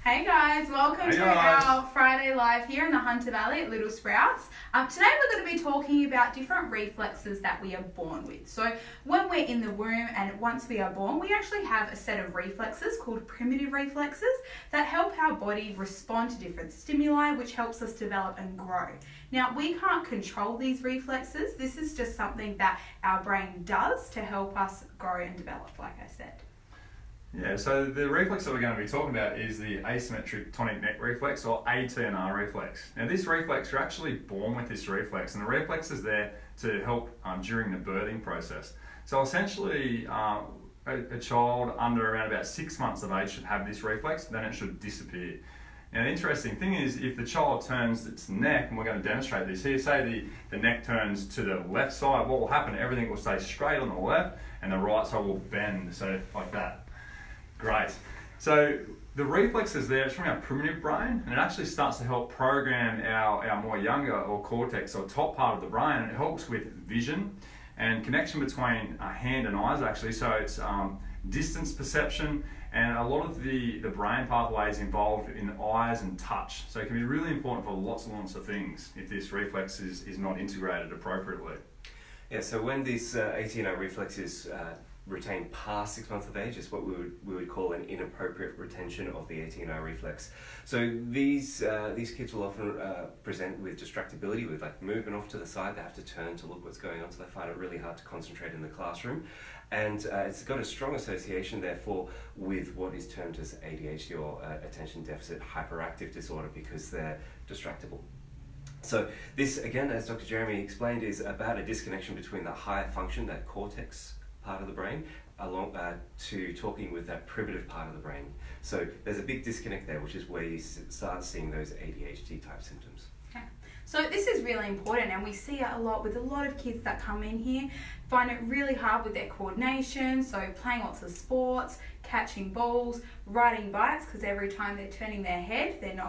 Hey guys, welcome to our Friday Live here in the Hunter Valley at Little Sprouts. Today we're going to be talking about different reflexes that we are born with. So when we're in the womb and once we are born, we actually have a set of reflexes called primitive reflexes that help our body respond to different stimuli, which helps us develop and grow. Now, we can't control these reflexes. This is just something that our brain does to help us grow and develop, like I said. Yeah, so the reflex that we're going to be talking about is the asymmetric tonic neck reflex, or ATNR reflex. Now this reflex, you're actually born with this reflex, and the reflex is there to help during the birthing process. So essentially, a child under around about 6 months of age should have this reflex, then it should disappear. Now the interesting thing is, if the child turns its neck, and we're going to demonstrate this here, say the neck turns to the left side, what will happen, everything will stay straight on the left, and the right side will bend, so like that. Great. So the reflex is there, it's from our primitive brain, and it actually starts to help program our more younger or cortex or top part of the brain, and it helps with vision and connection between hand and eyes actually. So it's distance perception and a lot of the brain pathways involved in eyes and touch. So it can be really important for lots and lots of things if this reflex is not integrated appropriately. Yeah, so when this ATNR reflex is retained past 6 months of age, is what we would call an inappropriate retention of the ATNR reflex. So these kids will often present with distractibility, with like movement off to the side. They have to turn to look what's going on, so they find it really hard to concentrate in the classroom. And it's got a strong association, therefore, with what is termed as ADHD, or attention deficit hyperactive disorder, because they're distractible. So this, again, as Dr. Jeremy explained, is about a disconnection between the higher function, that cortex part of the brain, along to talking with that primitive part of the brain. So there's a big disconnect there, which is where you start seeing those ADHD type symptoms. Okay. So this is really important, and we see it a lot with a lot of kids that come in here, find it really hard with their coordination, so playing lots of sports, catching balls, riding bikes, because every time they're turning their head, they're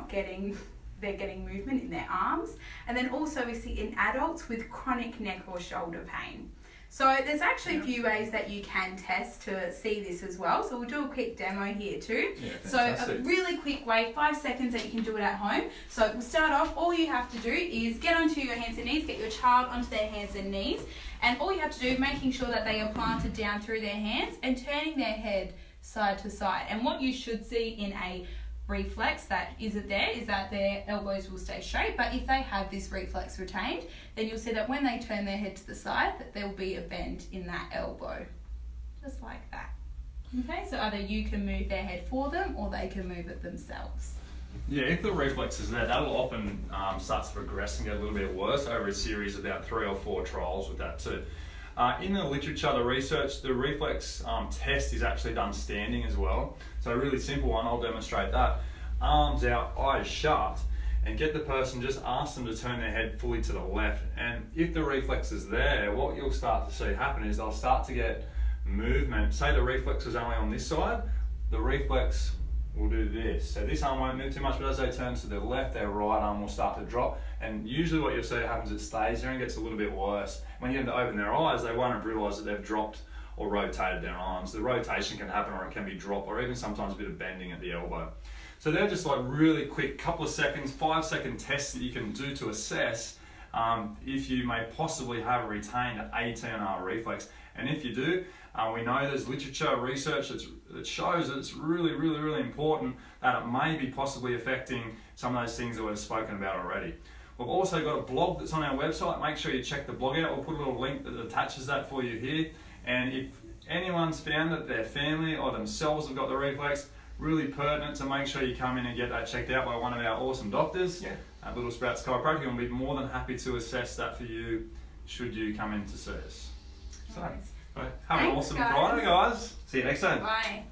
getting movement in their arms. And then also we see in adults with chronic neck or shoulder pain. So there's actually a few ways that you can test to see this as well. So we'll do a quick demo here too. Yeah, so a really quick way, 5 seconds that you can do it at home. So we'll start off, all you have to do is get onto your hands and knees, get your child onto their hands and knees. And all you have to do, making sure that they are planted down through their hands and turning their head side to side. And what you should see in a reflex that isn't there is that their elbows will stay straight, but if they have this reflex retained, then you'll see that when they turn their head to the side, that there will be a bend in that elbow, just like that. Okay, so either you can move their head for them or they can move it themselves. Yeah, if the reflex is there, that'll often start to progress and get a little bit worse over a series of about 3 or 4 trials with that too. In the literature, the research, the reflex test is actually done standing as well. So a really simple one, I'll demonstrate that. Arms out, eyes shut, and get the person, just ask them to turn their head fully to the left. And if the reflex is there, what you'll start to see happen is they'll start to get movement. Say the reflex is only on this side, the reflex will do this. So this arm won't move too much, but as they turn to the left, their right arm will start to drop. And usually what you'll see happens, it stays there and gets a little bit worse. When you get them to open their eyes, they won't realise that they've dropped or rotated their arms. The rotation can happen, or it can be drop, or even sometimes a bit of bending at the elbow. So they're just like really quick, couple of seconds, 5-second tests that you can do to assess if you may possibly have a retained ATNR reflex. And if you do, we know there's literature, research that shows that it's really, really, really important that it may be possibly affecting some of those things that we've spoken about already. We've also got a blog that's on our website. Make sure you check the blog out. We'll put a little link that attaches that for you here. And if anyone's found that their family or themselves have got the reflex, really pertinent to make sure you come in and get that checked out by one of our awesome doctors at Little Sprouts Chiropractic, and we'll be more than happy to assess that for you should you come in to see us. So, have an awesome Friday, guys. See you next time. Bye.